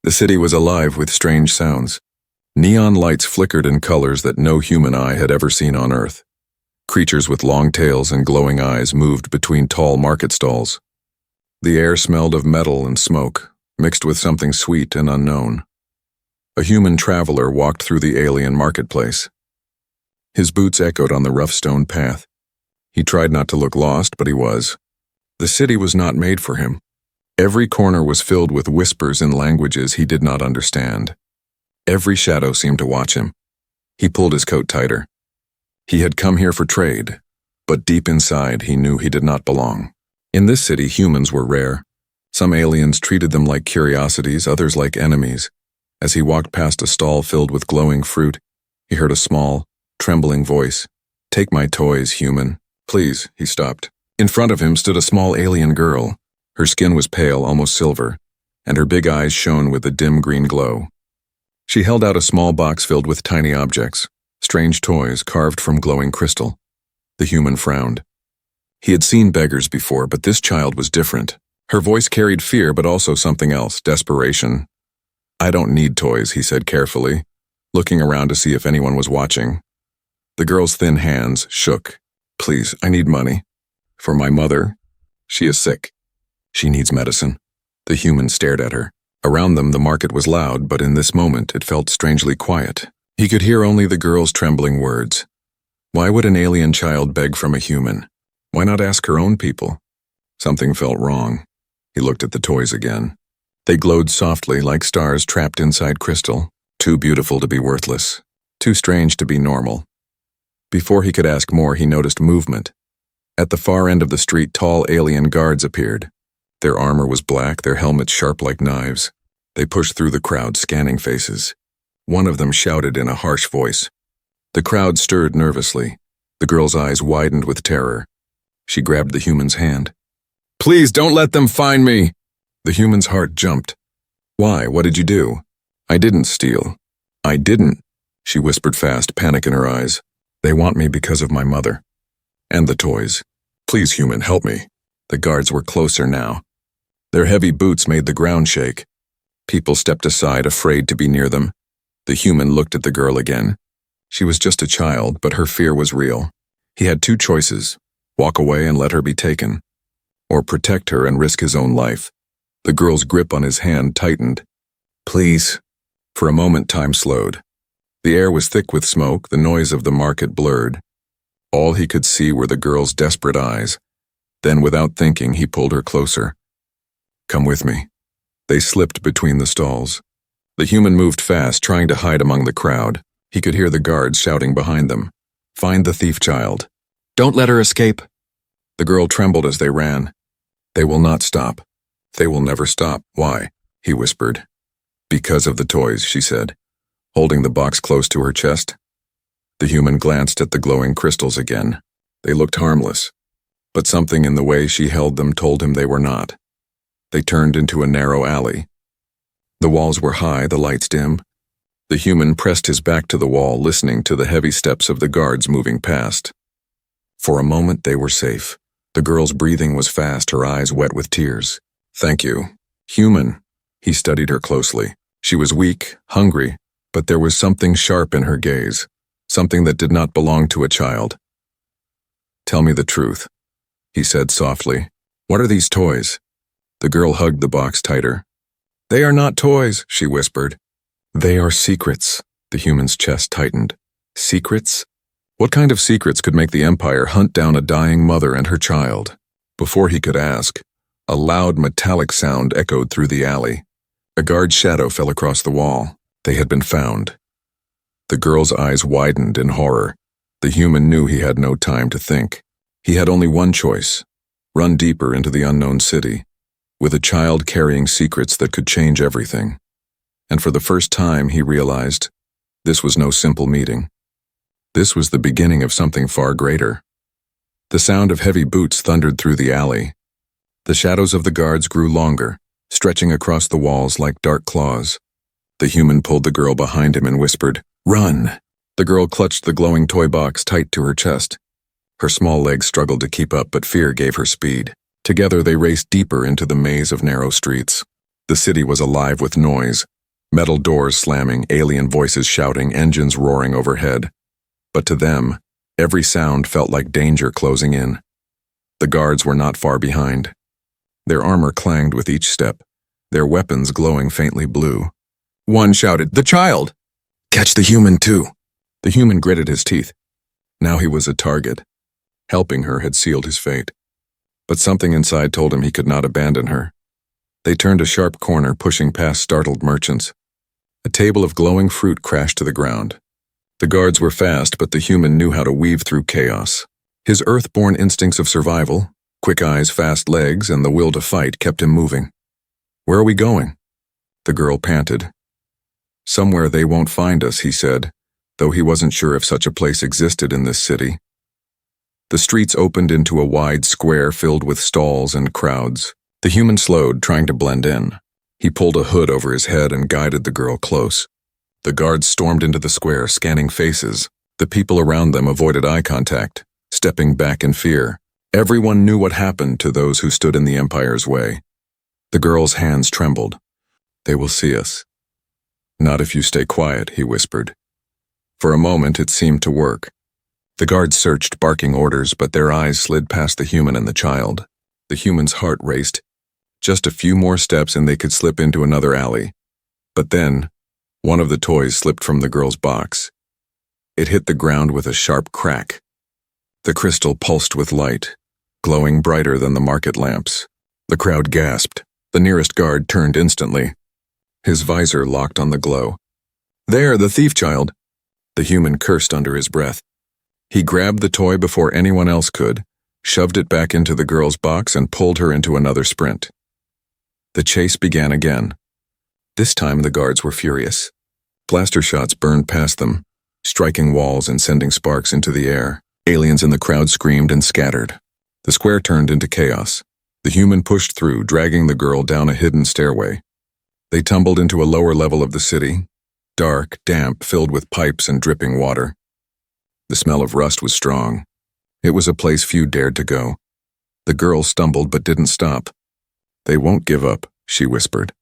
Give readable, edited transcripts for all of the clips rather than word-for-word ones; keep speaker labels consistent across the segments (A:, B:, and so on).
A: The city was alive with strange sounds. Neon lights flickered in colors that no human eye had ever seen on Earth. Creatures with long tails and glowing eyes moved between tall market stalls. The air smelled of metal and smoke, mixed with something sweet and unknown. A human traveler walked through the alien marketplace. His boots echoed on the rough stone path. He tried not to look lost, but he was. The city was not made for him. Every corner was filled with whispers in languages he did not understand. Every shadow seemed to watch him. He pulled his coat tighter. He had come here for trade, but deep inside he knew he did not belong. In this city, humans were rare. Some aliens treated them like curiosities, others like enemies. As he walked past a stall filled with glowing fruit, he heard a small, trembling voice. "Take my toys, human. Please," he stopped. In front of him stood a small alien girl. Her skin was pale, almost silver, and her big eyes shone with a dim green glow. She held out a small box filled with tiny objects, strange toys carved from glowing crystal. The human frowned. He had seen beggars before, but this child was different. Her voice carried fear, but also something else, desperation. "I don't need toys," he said carefully, looking around to see if anyone was watching. The girl's thin hands shook. "Please, I need money. For my mother. She is sick. She needs medicine." The human stared at her. Around them, the market was loud, but in this moment, it felt strangely quiet. He could hear only the girl's trembling words. Why would an alien child beg from a human? Why not ask her own people? Something felt wrong. He looked at the toys again. They glowed softly like stars trapped inside crystal, too beautiful to be worthless, too strange to be normal. Before he could ask more, he noticed movement. At the far end of the street, tall alien guards appeared. Their armor was black, their helmets sharp like knives. They pushed through the crowd, scanning faces. One of them shouted in a harsh voice. The crowd stirred nervously. The girl's eyes widened with terror. She grabbed the human's hand. "Please don't let them find me!" The human's heart jumped. "Why? What did you do?" "I didn't steal." "I didn't," she whispered fast, panic in her eyes. "They want me because of my mother. And the toys. Please, human, help me." The guards were closer now. Their heavy boots made the ground shake. People stepped aside, afraid to be near them. The human looked at the girl again. She was just a child, but her fear was real. He had two choices: walk away and let her be taken, or protect her and risk his own life. The girl's grip on his hand tightened. "Please." For a moment, time slowed. The air was thick with smoke, the noise of the market blurred. All he could see were the girl's desperate eyes. Then, without thinking, he pulled her closer. "Come with me." They slipped between the stalls. The human moved fast, trying to hide among the crowd. He could hear the guards shouting behind them. "Find the thief child. Don't let her escape." The girl trembled as they ran. "They will not stop. They will never stop." "Why?" he whispered. "Because of the toys," she said, holding the box close to her chest. The human glanced at the glowing crystals again. They looked harmless, but something in the way she held them told him they were not. They turned into a narrow alley. The walls were high, the lights dim. The human pressed his back to the wall, listening to the heavy steps of the guards moving past. For a moment, they were safe. The girl's breathing was fast, her eyes wet with tears. "Thank you." "Human." He studied her closely. She was weak, hungry, but there was something sharp in her gaze, something that did not belong to a child. "Tell me the truth," he said softly. "What are these toys?" The girl hugged the box tighter. "They are not toys," she whispered. "They are secrets." The human's chest tightened. Secrets? What kind of secrets could make the Empire hunt down a dying mother and her child? Before he could ask, a loud metallic sound echoed through the alley. A guard's shadow fell across the wall. They had been found. The girl's eyes widened in horror. The human knew he had no time to think. He had only one choice: run deeper into the unknown city, with a child carrying secrets that could change everything. And for the first time, he realized this was no simple meeting. This was the beginning of something far greater. The sound of heavy boots thundered through the alley. The shadows of the guards grew longer, stretching across the walls like dark claws. The human pulled the girl behind him and whispered, "Run!" The girl clutched the glowing toy box tight to her chest. Her small legs struggled to keep up, but fear gave her speed. Together they raced deeper into the maze of narrow streets. The city was alive with noise. Metal doors slamming, alien voices shouting, engines roaring overhead. But to them, every sound felt like danger closing in. The guards were not far behind. Their armor clanged with each step, their weapons glowing faintly blue. One shouted, "The child! Catch the human too!" The human gritted his teeth. Now he was a target. Helping her had sealed his fate. But something inside told him he could not abandon her. They turned a sharp corner, pushing past startled merchants. A table of glowing fruit crashed to the ground. The guards were fast, but the human knew how to weave through chaos. His earth-born instincts of survival, quick eyes, fast legs, and the will to fight kept him moving. "Where are we going?" The girl panted. "Somewhere they won't find us," he said, though he wasn't sure if such a place existed in this city. The streets opened into a wide square filled with stalls and crowds. The human slowed, trying to blend in. He pulled a hood over his head and guided the girl close. The guards stormed into the square, scanning faces. The people around them avoided eye contact, stepping back in fear. Everyone knew what happened to those who stood in the Empire's way. The girl's hands trembled. "They will see us." "Not if you stay quiet," he whispered. For a moment it seemed to work. The guards searched, barking orders, but their eyes slid past the human and the child. The human's heart raced. Just a few more steps and they could slip into another alley. But then, one of the toys slipped from the girl's box. It hit the ground with a sharp crack. The crystal pulsed with light, glowing brighter than the market lamps. The crowd gasped. The nearest guard turned instantly. His visor locked on the glow. "There, the thief child!" The human cursed under his breath. He grabbed the toy before anyone else could, shoved it back into the girl's box, and pulled her into another sprint. The chase began again. This time the guards were furious. Blaster shots burned past them, striking walls and sending sparks into the air. Aliens in the crowd screamed and scattered. The square turned into chaos. The human pushed through, dragging the girl down a hidden stairway. They tumbled into a lower level of the city, dark, damp, filled with pipes and dripping water. The smell of rust was strong. It was a place few dared to go. The girl stumbled but didn't stop. "They won't give up," she whispered.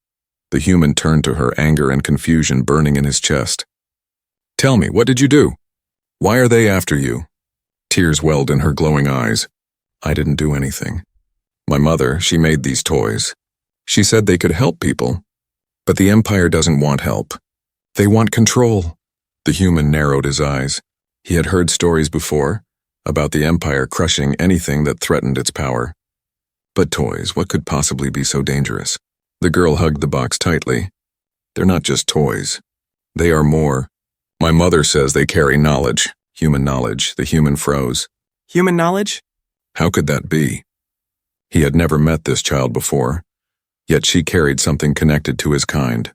A: The human turned to her, anger and confusion burning in his chest. "Tell me, what did you do? Why are they after you?" Tears welled in her glowing eyes. "I didn't do anything. My mother, she made these toys. She said they could help people. But the Empire doesn't want help. They want control." The human narrowed his eyes. He had heard stories before, about the Empire crushing anything that threatened its power. But toys, what could possibly be so dangerous? The girl hugged the box tightly. "They're not just toys. They are more. My mother says they carry knowledge, human knowledge." The human froze.
B: "Human knowledge?"
A: How could that be? He had never met this child before, yet she carried something connected to his kind.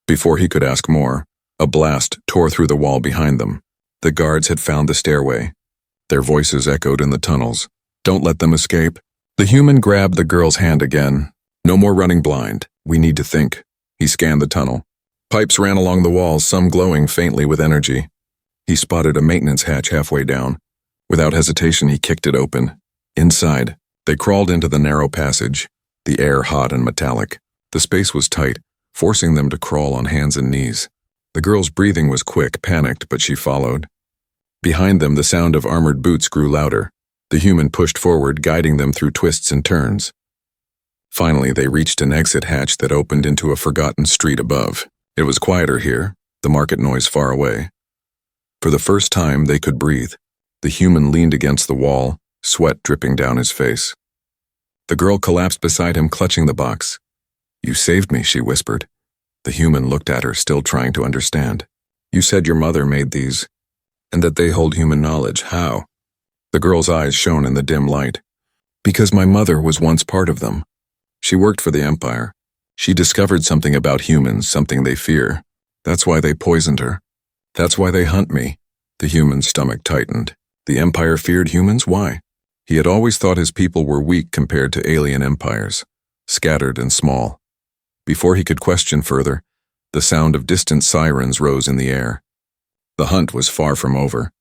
A: Before he could ask more, a blast tore through the wall behind them. The guards had found the stairway. Their voices echoed in the tunnels. "Don't let them escape." The human grabbed the girl's hand again. "No more running blind. We need to think." He scanned the tunnel. Pipes ran along the walls, some glowing faintly with energy. He spotted a maintenance hatch halfway down. Without hesitation, he kicked it open. Inside, they crawled into the narrow passage, the air hot and metallic. The space was tight, forcing them to crawl on hands and knees. The girl's breathing was quick, panicked, but she followed. Behind them, the sound of armored boots grew louder. The human pushed forward, guiding them through twists and turns. Finally, they reached an exit hatch that opened into a forgotten street above. It was quieter here, the market noise far away. For the first time, they could breathe. The human leaned against the wall, sweat dripping down his face. The girl collapsed beside him, clutching the box. "You saved me," she whispered. The human looked at her, still trying to understand. "You said your mother made these, and that they hold human knowledge. How?" The girl's eyes shone in the dim light. "Because my mother was once part of them. She worked for the Empire. She discovered something about humans, something they fear. That's why they poisoned her. That's why they hunt me." The human's stomach tightened. The Empire feared humans? Why? He had always thought his people were weak compared to alien empires, scattered and small. Before he could question further, the sound of distant sirens rose in the air. The hunt was far from over.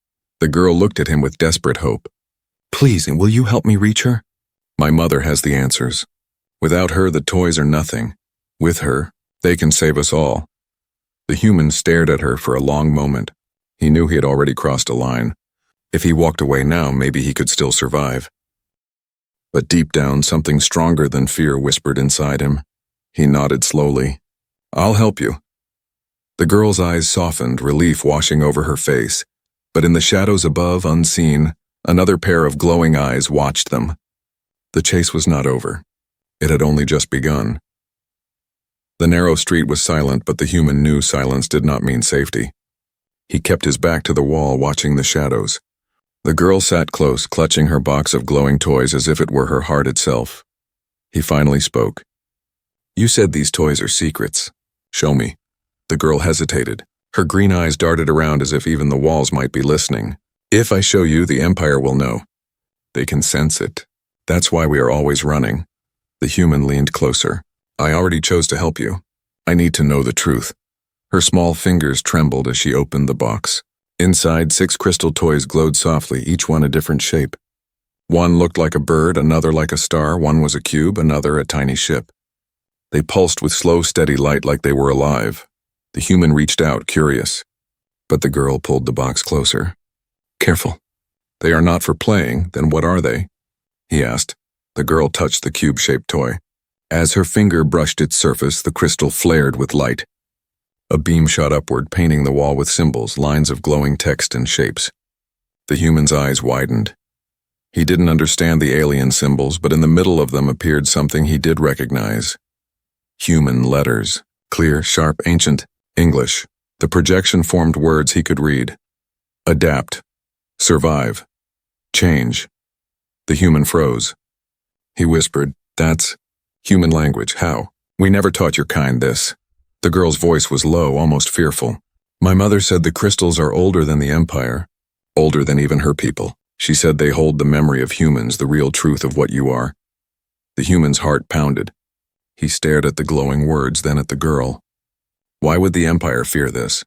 A: The girl looked at him with desperate hope. "Please, will you help me reach her? My mother has the answers. Without her, the toys are nothing. With her, they can save us all. The human stared at her for a long moment. He knew he had already crossed a line. If he walked away now, maybe he could still survive. But deep down, something stronger than fear whispered inside him. He nodded slowly. "I'll help you." The girl's eyes softened, relief washing over her face. But in the shadows above, unseen, another pair of glowing eyes watched them. The chase was not over. It had only just begun. The narrow street was silent, but the human knew silence did not mean safety. He kept his back to the wall, watching the shadows. The girl sat close, clutching her box of glowing toys as if it were her heart itself. He finally spoke. "You said these toys are secrets. Show me." The girl hesitated. Her green eyes darted around as if even the walls might be listening. "If I show you, the Empire will know. They can sense it. That's why we are always running." The human leaned closer. "I already chose to help you. I need to know the truth." Her small fingers trembled as she opened the box. Inside, 6 crystal toys glowed softly, each one a different shape. One looked like a bird, another like a star, one was a cube, another a tiny ship. They pulsed with slow, steady light like they were alive. The human reached out, curious. But the girl pulled the box closer. "Careful. They are not for playing, then what are they?" he asked. The girl touched the cube-shaped toy. As her finger brushed its surface, the crystal flared with light. A beam shot upward, painting the wall with symbols, lines of glowing text and shapes. The human's eyes widened. He didn't understand the alien symbols, but in the middle of them appeared something he did recognize. Human letters. Clear, sharp, ancient. English. The projection formed words he could read. Adapt. Survive. Change. The human froze. He whispered, "That's human language. How? We never taught your kind this." The girl's voice was low, almost fearful. "My mother said the crystals are older than the Empire, older than even her people. She said they hold the memory of humans, the real truth of what you are." The human's heart pounded. He stared at the glowing words, then at the girl. Why would the Empire fear this?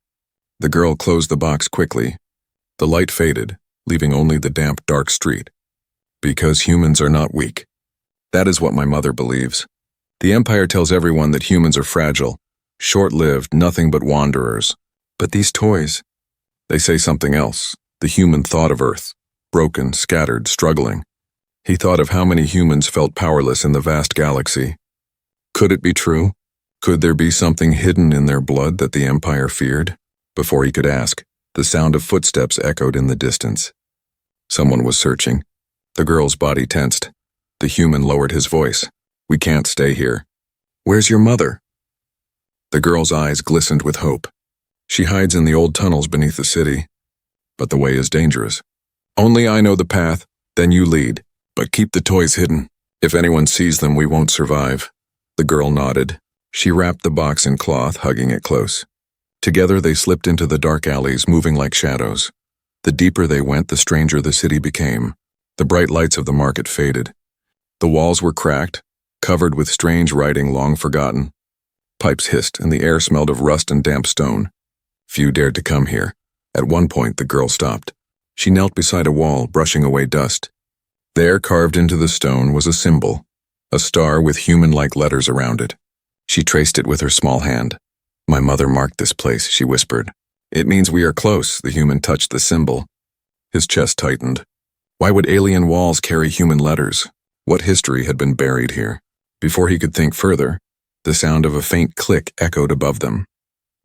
A: The girl closed the box quickly. The light faded, leaving only the damp, dark street. "Because humans are not weak. That is what my mother believes. The Empire tells everyone that humans are fragile, short-lived, nothing but wanderers. But these toys, they say something else. The human thought of Earth, broken, scattered, struggling. He thought of how many humans felt powerless in the vast galaxy. Could it be true? Could there be something hidden in their blood that the Empire feared? Before he could ask, the sound of footsteps echoed in the distance. Someone was searching. The girl's body tensed. The human lowered his voice. "We can't stay here." "Where's your mother?" The girl's eyes glistened with hope. "She hides in the old tunnels beneath the city. But the way is dangerous. Only I know the path, then you lead. But keep the toys hidden. If anyone sees them, we won't survive." The girl nodded. She wrapped the box in cloth, hugging it close. Together they slipped into the dark alleys, moving like shadows. The deeper they went, the stranger the city became. The bright lights of the market faded. The walls were cracked, covered with strange writing long forgotten. Pipes hissed, and the air smelled of rust and damp stone. Few dared to come here. At one point, the girl stopped. She knelt beside a wall, brushing away dust. There, carved into the stone, was a symbol, a star with human-like letters around it. She traced it with her small hand. "My mother marked this place," she whispered. "It means we are close." The human touched the symbol. His chest tightened. Why would alien walls carry human letters? What history had been buried here? Before he could think further, the sound of a faint click echoed above them.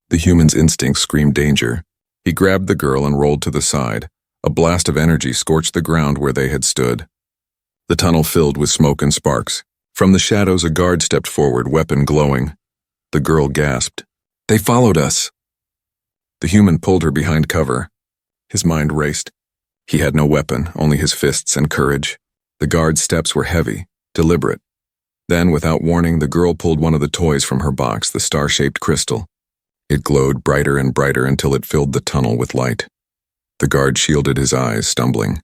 A: The human's instincts screamed danger. He grabbed the girl and rolled to the side. A blast of energy scorched the ground where they had stood. The tunnel filled with smoke and sparks. From the shadows, a guard stepped forward, weapon glowing. The girl gasped. "They followed us." The human pulled her behind cover. His mind raced. He had no weapon, only his fists and courage. The guard's steps were heavy, deliberate. Then, without warning, the girl pulled one of the toys from her box, the star-shaped crystal. It glowed brighter and brighter until it filled the tunnel with light. The guard shielded his eyes, stumbling.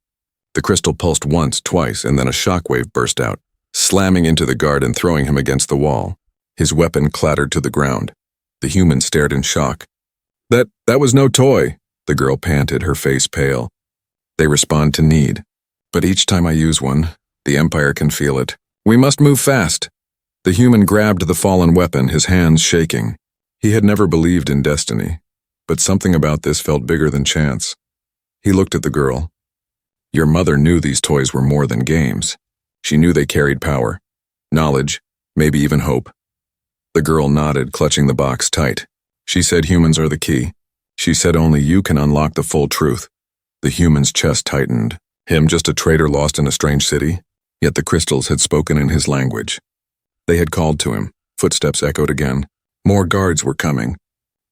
A: The crystal pulsed once, twice, and then a shockwave burst out, slamming into the guard and throwing him against the wall. His weapon clattered to the ground. The human stared in shock. That was no toy," the girl panted, her face pale. "They respond to need. But each time I use one, the Empire can feel it. We must move fast." The human grabbed the fallen weapon, his hands shaking. He had never believed in destiny, but something about this felt bigger than chance. He looked at the girl. Your mother knew these toys were more than games. She knew they carried power, knowledge, maybe even hope. The girl nodded, clutching the box tight. She said humans are the key. She said only you can unlock the full truth. The human's chest tightened. Him just a traitor lost in a strange city? Yet the crystals had spoken in his language. They had called to him. Footsteps echoed again. More guards were coming.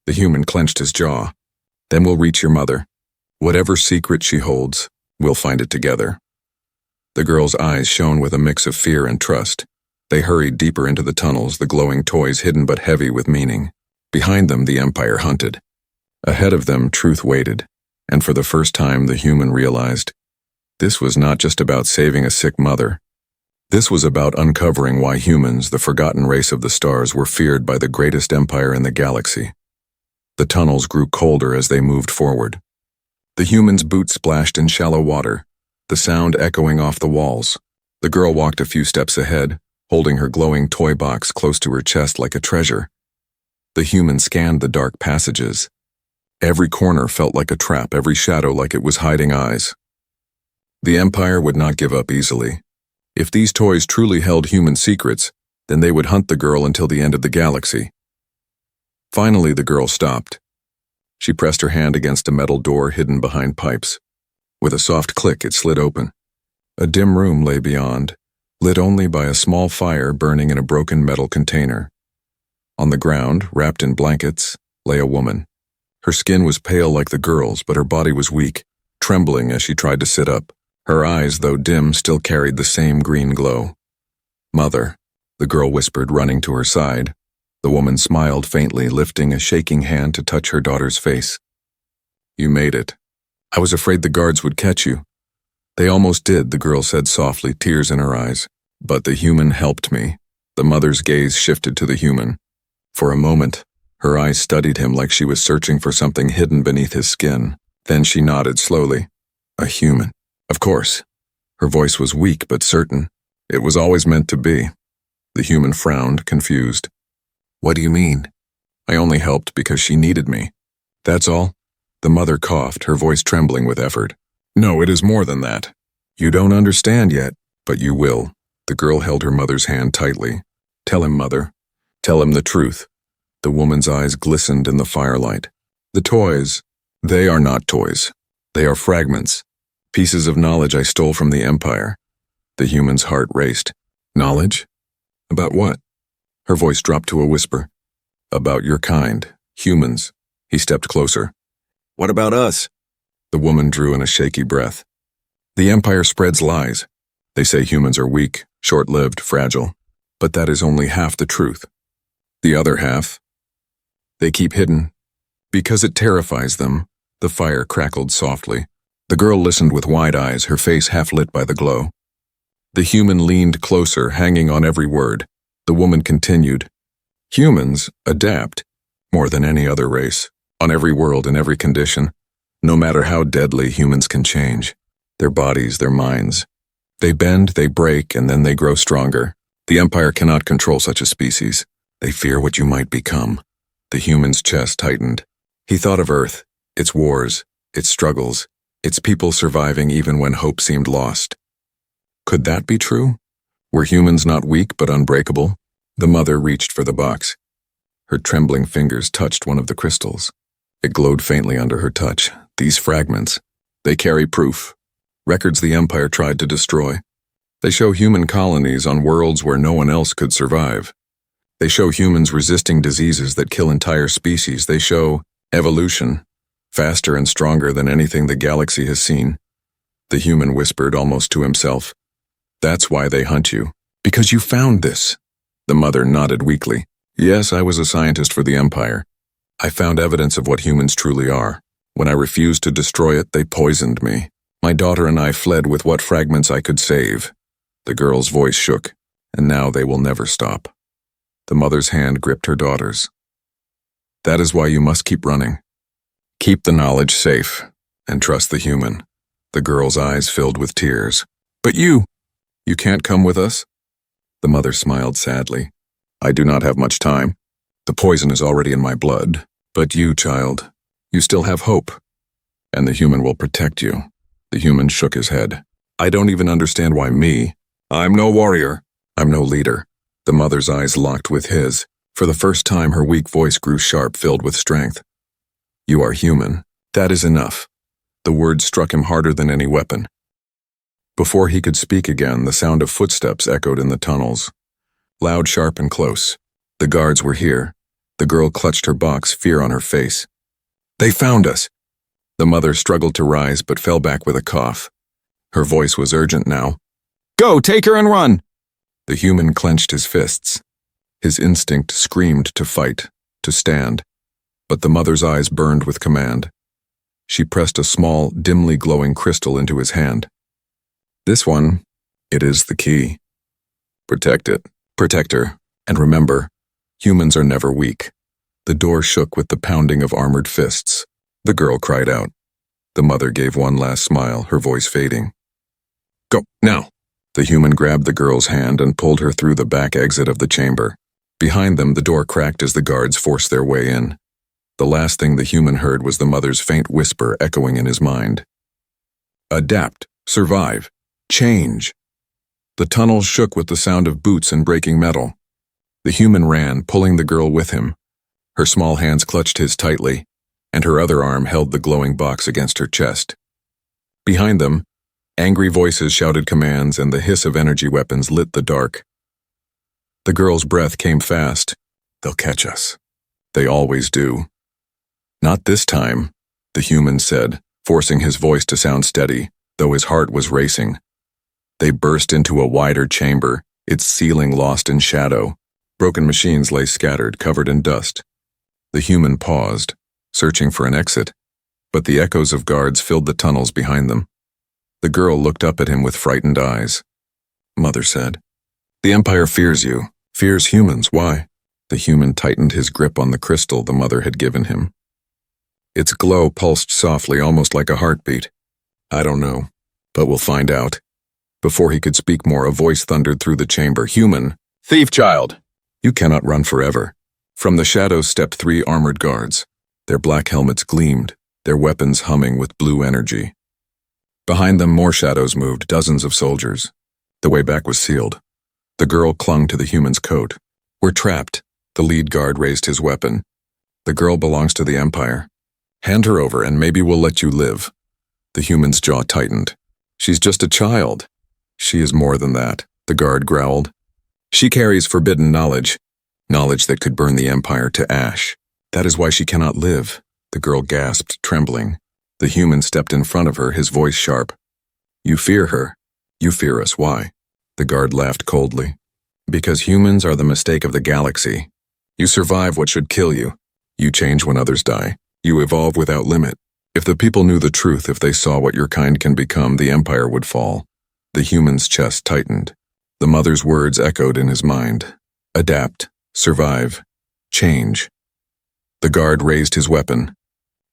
A: The human clenched his jaw. Then we'll reach your mother. Whatever secret she holds, we'll find it together. The girl's eyes shone with a mix of fear and trust. They hurried deeper into the tunnels, the glowing toys hidden but heavy with meaning. Behind them, the Empire hunted. Ahead of them, truth waited. And for the first time, the human realized this was not just about saving a sick mother. This was about uncovering why humans, the forgotten race of the stars, were feared by the greatest empire in the galaxy. The tunnels grew colder as they moved forward. The human's boots splashed in shallow water, the sound echoing off the walls. The girl walked a few steps ahead, holding her glowing toy box close to her chest like a treasure. The human scanned the dark passages. Every corner felt like a trap, every shadow like it was hiding eyes. The Empire would not give up easily. If these toys truly held human secrets, then they would hunt the girl until the end of the galaxy. Finally, the girl stopped. She pressed her hand against a metal door hidden behind pipes. With a soft click, it slid open. A dim room lay beyond, lit only by a small fire burning in a broken metal container. On the ground, wrapped in blankets, lay a woman. Her skin was pale like the girl's, but her body was weak, trembling as she tried to sit up. Her eyes, though dim, still carried the same green glow. Mother, the girl whispered, running to her side. The woman smiled faintly, lifting a shaking hand to touch her daughter's face. You made it. I was afraid the guards would catch you. They almost did, the girl said softly, tears in her eyes. But the human helped me. The mother's gaze shifted to the human. For a moment, her eyes studied him like she was searching for something hidden beneath his skin. Then she nodded slowly. A human. Of course. Her voice was weak but certain. It was always meant to be. The human frowned, confused. What do you mean? I only helped because she needed me. That's all? The mother coughed, her voice trembling with effort. No, it is more than that. You don't understand yet, but you will. The girl held her mother's hand tightly. Tell him, Mother. Tell him the truth. The woman's eyes glistened in the firelight. The toys, they are not toys. They are fragments. Pieces of knowledge I stole from the Empire. The human's heart raced. Knowledge? About what? Her voice dropped to a whisper. About your kind, humans. He stepped closer. What about us? The woman drew in a shaky breath. The Empire spreads lies. They say humans are weak, short-lived, fragile. But that is only half the truth. The other half, they keep hidden. Because it terrifies them, the fire crackled softly. The girl listened with wide eyes, her face half lit by the glow. The human leaned closer, hanging on every word. The woman continued. Humans adapt, more than any other race, on every world and every condition. No matter how deadly, humans can change. Their bodies, their minds. They bend, they break, and then they grow stronger. The Empire cannot control such a species. They fear what you might become. The human's chest tightened. He thought of Earth, its wars, its struggles, its people surviving even when hope seemed lost. Could that be true? Were humans not weak but unbreakable? The mother reached for the box. Her trembling fingers touched one of the crystals. It glowed faintly under her touch. These fragments, they carry proof. Records the Empire tried to destroy. They show human colonies on worlds where no one else could survive. They show humans resisting diseases that kill entire species. They show evolution, faster and stronger than anything the galaxy has seen. The human whispered almost to himself. That's why they hunt you. Because you found this. The mother nodded weakly. Yes, I was a scientist for the Empire. I found evidence of what humans truly are. When I refused to destroy it, they poisoned me. My daughter and I fled with what fragments I could save. The girl's voice shook, and now they will never stop. The mother's hand gripped her daughter's. That is why you must keep running. Keep the knowledge safe, and trust the human. The girl's eyes filled with tears. But you can't come with us? The mother smiled sadly. I do not have much time. The poison is already in my blood. But you, child, you still have hope. And the human will protect you. The human shook his head. I don't even understand why me. I'm no warrior. I'm no leader. The mother's eyes locked with his. For the first time, her weak voice grew sharp, filled with strength. You are human. That is enough. The words struck him harder than any weapon. Before he could speak again, the sound of footsteps echoed in the tunnels. Loud, sharp, and close. The guards were here. The girl clutched her box, fear on her face. They found us! The mother struggled to rise, but fell back with a cough. Her voice was urgent now. Go, take her and run! The human clenched his fists. His instinct screamed to fight, to stand. But the mother's eyes burned with command. She pressed a small, dimly glowing crystal into his hand. This one, it is the key. Protect it. Protect her. And remember, humans are never weak. The door shook with the pounding of armored fists. The girl cried out. The mother gave one last smile, her voice fading. Go, now! The human grabbed the girl's hand and pulled her through the back exit of the chamber. Behind them, the door cracked as the guards forced their way in. The last thing the human heard was the mother's faint whisper echoing in his mind. Adapt, survive, change. The tunnel shook with the sound of boots and breaking metal. The human ran, pulling the girl with him. Her small hands clutched his tightly, and her other arm held the glowing box against her chest. Behind them, angry voices shouted commands and the hiss of energy weapons lit the dark. The girl's breath came fast. They'll catch us. They always do. Not this time, the human said, forcing his voice to sound steady, though his heart was racing. They burst into a wider chamber, its ceiling lost in shadow. Broken machines lay scattered, covered in dust. The human paused, searching for an exit, but the echoes of guards filled the tunnels behind them. The girl looked up at him with frightened eyes. Mother said, The Empire fears you, fears humans. Why? The human tightened his grip on the crystal the mother had given him. Its glow pulsed softly, almost like a heartbeat. I don't know, but we'll find out. Before he could speak more, a voice thundered through the chamber. Human! Thief child! You cannot run forever. From the shadows stepped 3 armored guards. Their black helmets gleamed, their weapons humming with blue energy. Behind them, more shadows moved, dozens of soldiers. The way back was sealed. The girl clung to the human's coat. We're trapped. The lead guard raised his weapon. The girl belongs to the Empire. Hand her over and maybe we'll let you live. The human's jaw tightened. She's just a child. She is more than that, the guard growled. She carries forbidden knowledge. Knowledge that could burn the Empire to ash. That is why she cannot live, the girl gasped, trembling. The human stepped in front of her, his voice sharp. You fear her. You fear us. Why? The guard laughed coldly. Because humans are the mistake of the galaxy. You survive what should kill you. You change when others die. You evolve without limit. If the people knew the truth, if they saw what your kind can become, the Empire would fall. The human's chest tightened. The mother's words echoed in his mind. Adapt, survive, change. The guard raised his weapon.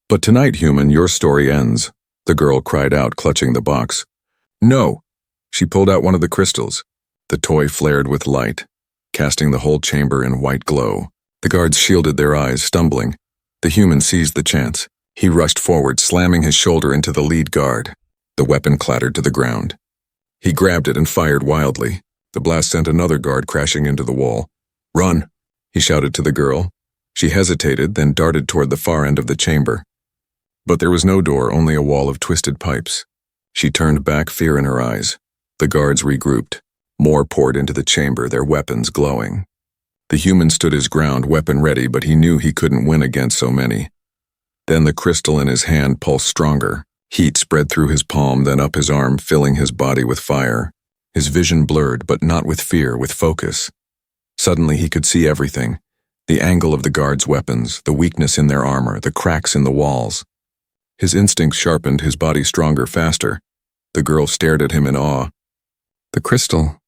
A: But tonight, human, your story ends. The girl cried out, clutching the box. No! She pulled out one of the crystals. The toy flared with light, casting the whole chamber in white glow. The guards shielded their eyes, stumbling. The human seized the chance. He rushed forward, slamming his shoulder into the lead guard. The weapon clattered to the ground. He grabbed it and fired wildly. The blast sent another guard crashing into the wall. Run! He shouted to the girl. She hesitated, then darted toward the far end of the chamber. But there was no door, only a wall of twisted pipes. She turned back, fear in her eyes. The guards regrouped. More poured into the chamber, their weapons glowing. The human stood his ground, weapon ready, but he knew he couldn't win against so many. Then the crystal in his hand pulsed stronger. Heat spread through his palm, then up his arm, filling his body with fire. His vision blurred, but not with fear, with focus. Suddenly he could see everything. The angle of the guards' weapons, the weakness in their armor, the cracks in the walls. His instincts sharpened, his body stronger, faster. The girl stared at him in awe. The crystal,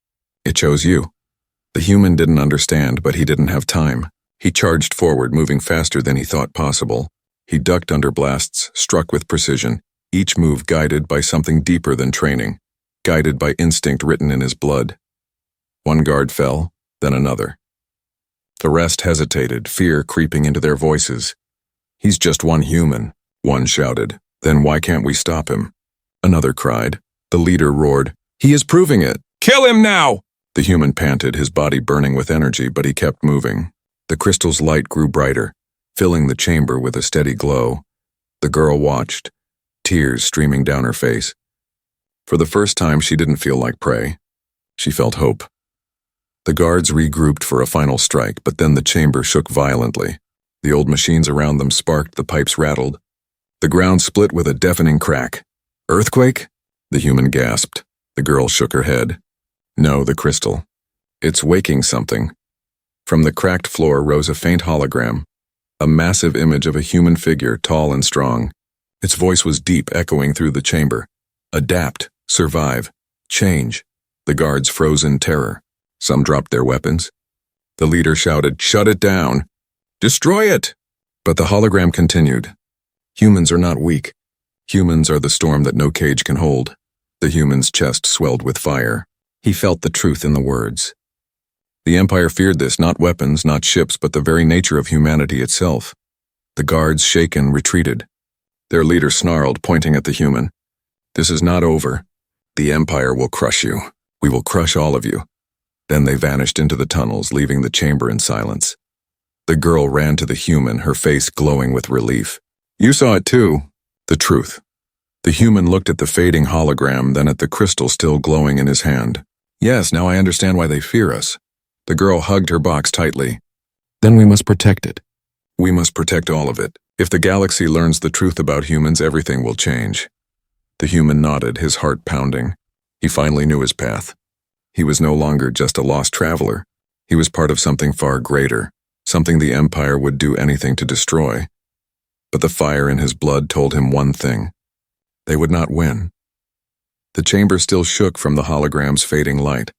A: it chose you. The human didn't understand, but he didn't have time. He charged forward, moving faster than he thought possible. He ducked under blasts, struck with precision, each move guided by something deeper than training, guided by instinct written in his blood. One guard fell, then another. The rest hesitated, fear creeping into their voices. "He's just one human," one shouted. "Then why can't we stop him?" Another cried. The leader roared, "He is proving it! Kill him now!" The human panted, his body burning with energy, but he kept moving. The crystal's light grew brighter, filling the chamber with a steady glow. The girl watched, tears streaming down her face. For the first time, she didn't feel like prey. She felt hope. The guards regrouped for a final strike, but then the chamber shook violently. The old machines around them sparked, the pipes rattled. The ground split with a deafening crack. "Earthquake?" The human gasped. The girl shook her head. "No, the crystal. It's waking something." From the cracked floor rose a faint hologram, a massive image of a human figure, tall and strong. Its voice was deep, echoing through the chamber. "Adapt, survive, change." The guards froze in terror. Some dropped their weapons. The leader shouted, "Shut it down! Destroy it!" But the hologram continued. "Humans are not weak. Humans are the storm that no cage can hold." The human's chest swelled with fire. He felt the truth in the words. The Empire feared this, not weapons, not ships, but the very nature of humanity itself. The guards, shaken, retreated. Their leader snarled, pointing at the human. "This is not over. The Empire will crush you. We will crush all of you." Then they vanished into the tunnels, leaving the chamber in silence. The girl ran to the human, her face glowing with relief. "You saw it too." The truth. The human looked at the fading hologram, then at the crystal still glowing in his hand. "Yes, now I understand why they fear us." The girl hugged her box tightly. "Then we must protect it. We must protect all of it. If the galaxy learns the truth about humans, everything will change." The human nodded, his heart pounding. He finally knew his path. He was no longer just a lost traveler. He was part of something far greater, something the Empire would do anything to destroy. But the fire in his blood told him one thing. They would not win. The chamber still shook from the hologram's fading light.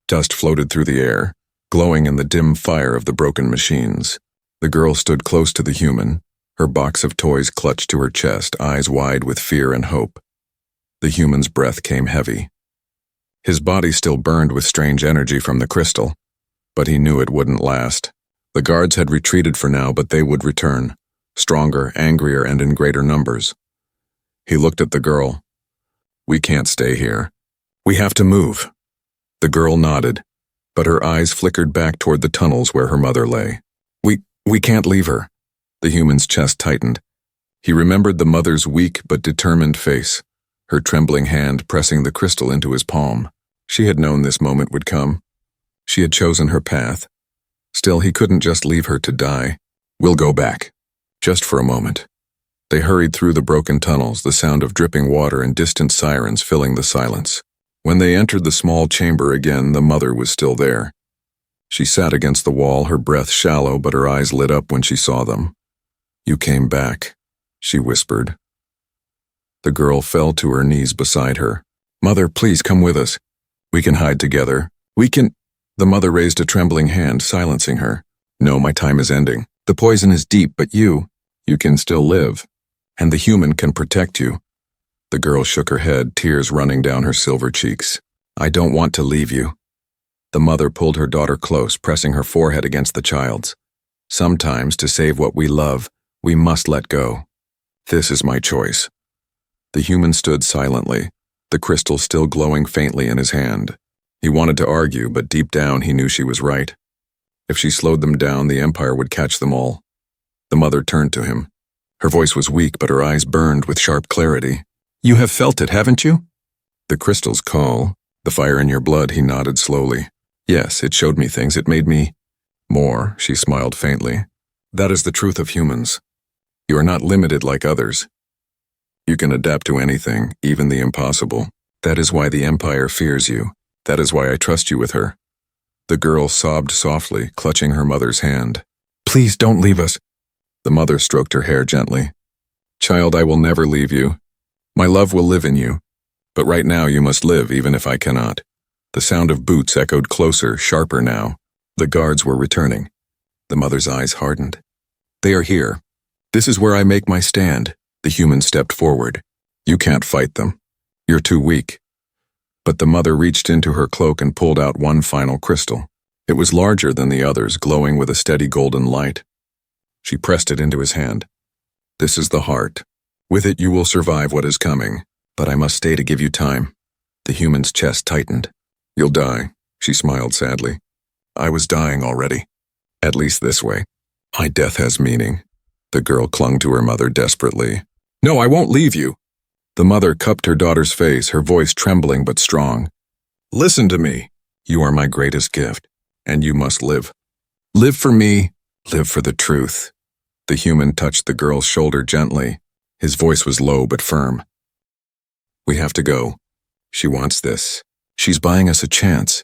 A: Dust floated through the air, glowing in the dim fire of the broken machines. The girl stood close to the human, her box of toys clutched to her chest, eyes wide with fear and hope. The human's breath came heavy. His body still burned with strange energy from the crystal, but he knew it wouldn't last. The guards had retreated for now, but they would return, stronger, angrier, and in greater numbers. He looked at the girl. "We can't stay here. We have to move." The girl nodded, but her eyes flickered back toward the tunnels where her mother lay. We can't leave her." The human's chest tightened. He remembered the mother's weak but determined face, her trembling hand pressing the crystal into his palm. She had known this moment would come. She had chosen her path. Still, he couldn't just leave her to die. "We'll go back. Just for a moment." They hurried through the broken tunnels, the sound of dripping water and distant sirens filling the silence. When they entered the small chamber again, the mother was still there. She sat against the wall, her breath shallow, but her eyes lit up when she saw them. "You came back," she whispered. The girl fell to her knees beside her. "Mother, please come with us. We can hide together. We can—" The mother raised a trembling hand, silencing her. "No, my time is ending. The poison is deep, but you can still live. And the human can protect you." The girl shook her head, tears running down her silver cheeks. "I don't want to leave you." The mother pulled her daughter close, pressing her forehead against the child's. "Sometimes, to save what we love, we must let go. This is my choice." The human stood silently, the crystal still glowing faintly in his hand. He wanted to argue, but deep down he knew she was right. If she slowed them down, the Empire would catch them all. The mother turned to him. Her voice was weak, but her eyes burned with sharp clarity. "You have felt it, haven't you?" "The crystal's call, the fire in your blood," he nodded slowly. "Yes, it showed me things, it made me—" "More," she smiled faintly. "That is the truth of humans. You are not limited like others. You can adapt to anything, even the impossible. That is why the Empire fears you. That is why I trust you with her." The girl sobbed softly, clutching her mother's hand. "Please don't leave us." The mother stroked her hair gently. "Child, I will never leave you. My love will live in you. But right now you must live, even if I cannot." The sound of boots echoed closer, sharper now. The guards were returning. The mother's eyes hardened. "They are here. This is where I make my stand." The human stepped forward. "You can't fight them. You're too weak." But the mother reached into her cloak and pulled out one final crystal. It was larger than the others, glowing with a steady golden light. She pressed it into his hand. This is the heart. With it you will survive what is coming, but I must stay to give you time. The human's chest tightened. You'll die, she smiled sadly. I was dying already. At least this way. My death has meaning. The girl clung to her mother desperately. No, I won't leave you. The mother cupped her daughter's face, her voice trembling but strong. Listen to me. You are my greatest gift, and you must live. Live for me, live for the truth. The human touched the girl's shoulder gently. His voice was low but firm. We have to go. She wants this. She's buying us a chance.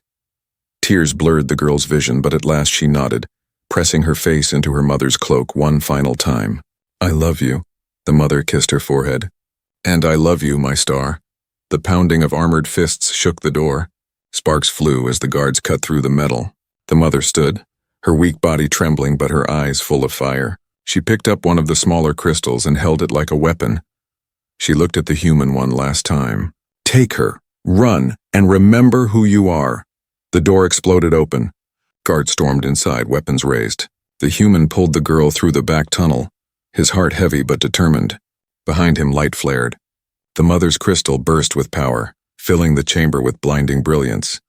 A: Tears blurred the girl's vision, but at last she nodded, pressing her face into her mother's cloak one final time. I love you. The mother kissed her forehead. And I love you, my star. The pounding of armored fists shook the door. Sparks flew as the guards cut through the metal. The mother stood, her weak body trembling but her eyes full of fire. She picked up one of the smaller crystals and held it like a weapon. She looked at the human one last time. Take her, run, and remember who you are. The door exploded open. Guards stormed inside, weapons raised. The human pulled the girl through the back tunnel, his heart heavy but determined. Behind him, light flared. The mother's crystal burst with power, filling the chamber with blinding brilliance.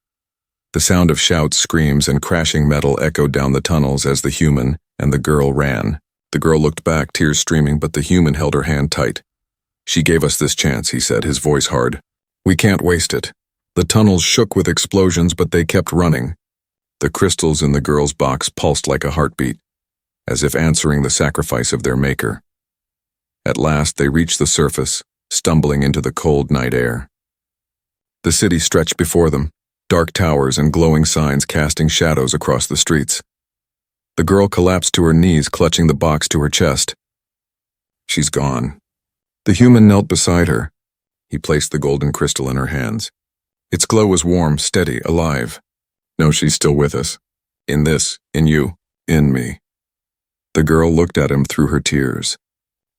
A: The sound of shouts, screams, and crashing metal echoed down the tunnels as the human and the girl ran. The girl looked back, tears streaming, but the human held her hand tight. She gave us this chance, he said, his voice hard. We can't waste it. The tunnels shook with explosions, but they kept running. The crystals in the girl's box pulsed like a heartbeat, as if answering the sacrifice of their maker. At last they reached the surface, stumbling into the cold night air. The city stretched before them, dark towers and glowing signs casting shadows across the streets. The girl collapsed to her knees, clutching the box to her chest. She's gone. The human knelt beside her. He placed the golden crystal in her hands. Its glow was warm, steady, alive. No, she's still with us. In this, in you, in me. The girl looked at him through her tears.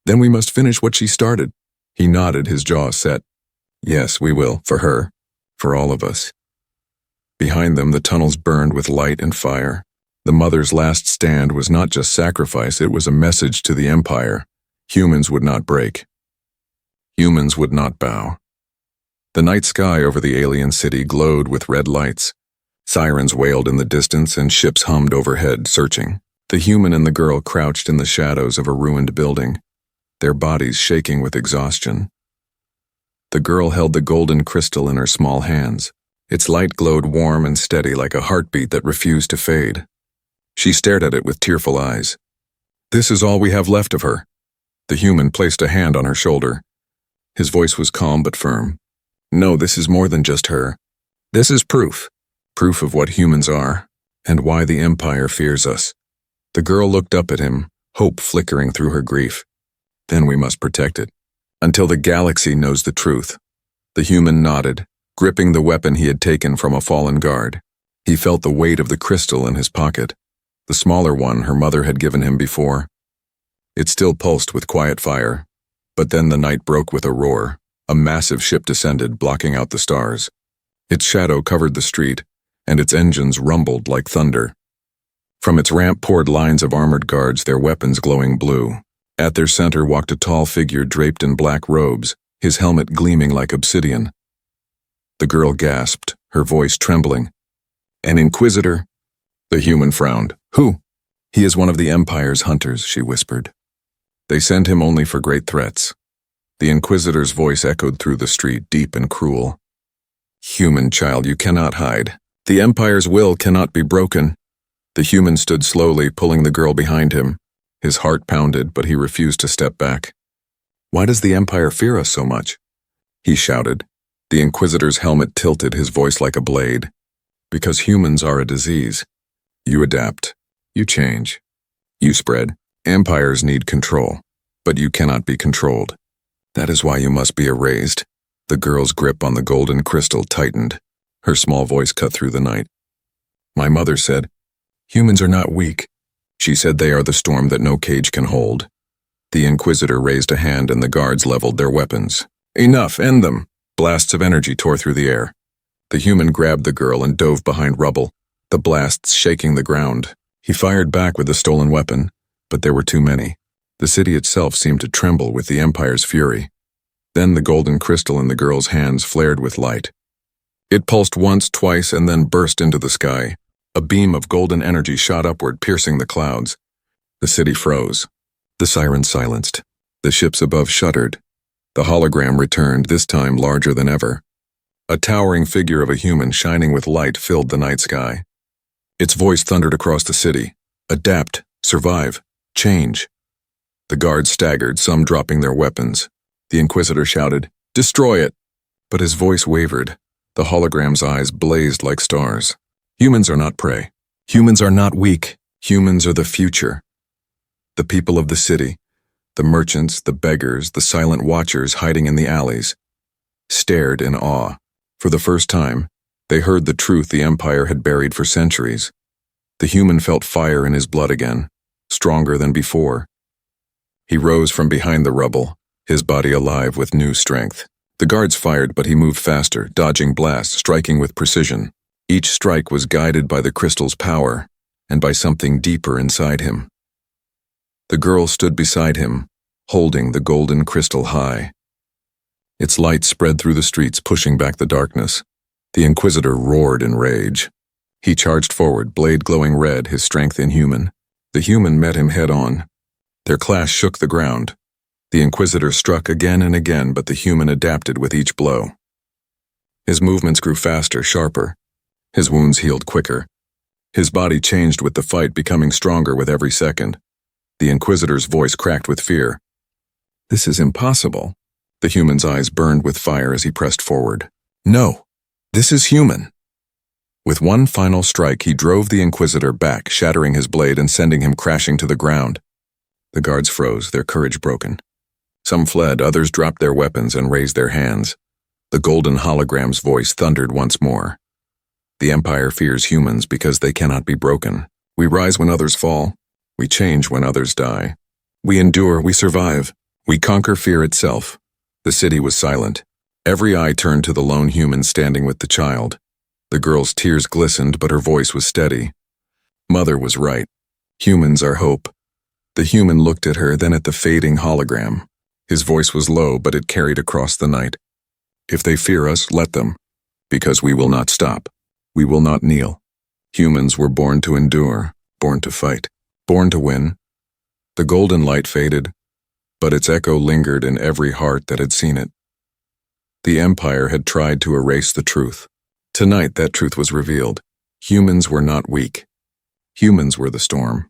A: Then we must finish what she started. He nodded, his jaw set. Yes, we will, for her, for all of us. Behind them, the tunnels burned with light and fire. The mother's last stand was not just sacrifice, it was a message to the Empire. Humans would not break. Humans would not bow. The night sky over the alien city glowed with red lights. Sirens wailed in the distance and ships hummed overhead, searching. The human and the girl crouched in the shadows of a ruined building, their bodies shaking with exhaustion. The girl held the golden crystal in her small hands. Its light glowed warm and steady like a heartbeat that refused to fade. She stared at it with tearful eyes. This is all we have left of her. The human placed a hand on her shoulder. His voice was calm but firm. No, this is more than just her. This is proof. Proof of what humans are, and why the Empire fears us. The girl looked up at him, hope flickering through her grief. Then we must protect it. Until the galaxy knows the truth. The human nodded, gripping the weapon he had taken from a fallen guard. He felt the weight of the crystal in his pocket, the smaller one her mother had given him before. It still pulsed with quiet fire, but then the night broke with a roar. A massive ship descended, blocking out the stars. Its shadow covered the street, and its engines rumbled like thunder. From its ramp poured lines of armored guards, their weapons glowing blue. At their center walked a tall figure draped in black robes, his helmet gleaming like obsidian. The girl gasped, her voice trembling. An inquisitor? The human frowned. Who? He is one of the Empire's hunters, she whispered. They send him only for great threats. The inquisitor's voice echoed through the street, deep and cruel. Human child, you cannot hide. The Empire's will cannot be broken. The human stood slowly, pulling the girl behind him. His heart pounded, but he refused to step back. Why does the Empire fear us so much? He shouted. The Inquisitor's helmet tilted, his voice like a blade. Because humans are a disease. You adapt. You change. You spread. Empires need control, but you cannot be controlled. That is why you must be erased. The girl's grip on the golden crystal tightened. Her small voice cut through the night. My mother said, humans are not weak. She said they are the storm that no cage can hold. The Inquisitor raised a hand and the guards leveled their weapons. Enough, end them! Blasts of energy tore through the air. The human grabbed the girl and dove behind rubble. the blasts shaking the ground. He fired back with the stolen weapon, but there were too many. The city itself seemed to tremble with the Empire's fury. Then the golden crystal in the girl's hands flared with light. It pulsed once, twice, and then burst into the sky. A beam of golden energy shot upward, piercing the clouds. The city froze. The sirens silenced. The ships above shuddered. The hologram returned, this time larger than ever. A towering figure of a human shining with light filled the night sky. Its voice thundered across the city. Adapt, survive, change. The guards staggered, some dropping their weapons. The Inquisitor shouted, "Destroy it!" But his voice wavered. The hologram's eyes blazed like stars. Humans are not prey. Humans are not weak. Humans are the future. The people of the city, the merchants, the beggars, the silent watchers hiding in the alleys, stared in awe. For the first time, they heard the truth the Empire had buried for centuries. The human felt fire in his blood again, stronger than before. He rose from behind the rubble, his body alive with new strength. The guards fired, but he moved faster, dodging blasts, striking with precision. Each strike was guided by the crystal's power and by something deeper inside him. The girl stood beside him, holding the golden crystal high. Its light spread through the streets, pushing back the darkness. The Inquisitor roared in rage. He charged forward, blade glowing red, his strength inhuman. The human met him head-on. Their clash shook the ground. The Inquisitor struck again and again, but the human adapted with each blow. His movements grew faster, sharper. His wounds healed quicker. His body changed with the fight, becoming stronger with every second. The Inquisitor's voice cracked with fear. "This is impossible." The human's eyes burned with fire as he pressed forward. "No, this is human." With one final strike, he drove the Inquisitor back, shattering his blade and sending him crashing to the ground. The guards froze, their courage broken. Some fled, others dropped their weapons and raised their hands. The golden hologram's voice thundered once more. "The Empire fears humans because they cannot be broken. We rise when others fall. We change when others die. We endure, we survive. We conquer fear itself." The city was silent. Every eye turned to the lone human standing with the child. The girl's tears glistened, but her voice was steady. Mother was right. Humans are hope. The human looked at her, then at the fading hologram. His voice was low, but it carried across the night. "If they fear us, let them. Because we will not stop. We will not kneel. Humans were born to endure, born to fight, born to win." The golden light faded, but its echo lingered in every heart that had seen it. The Empire had tried to erase the truth. Tonight that truth was revealed. Humans were not weak. Humans were the storm.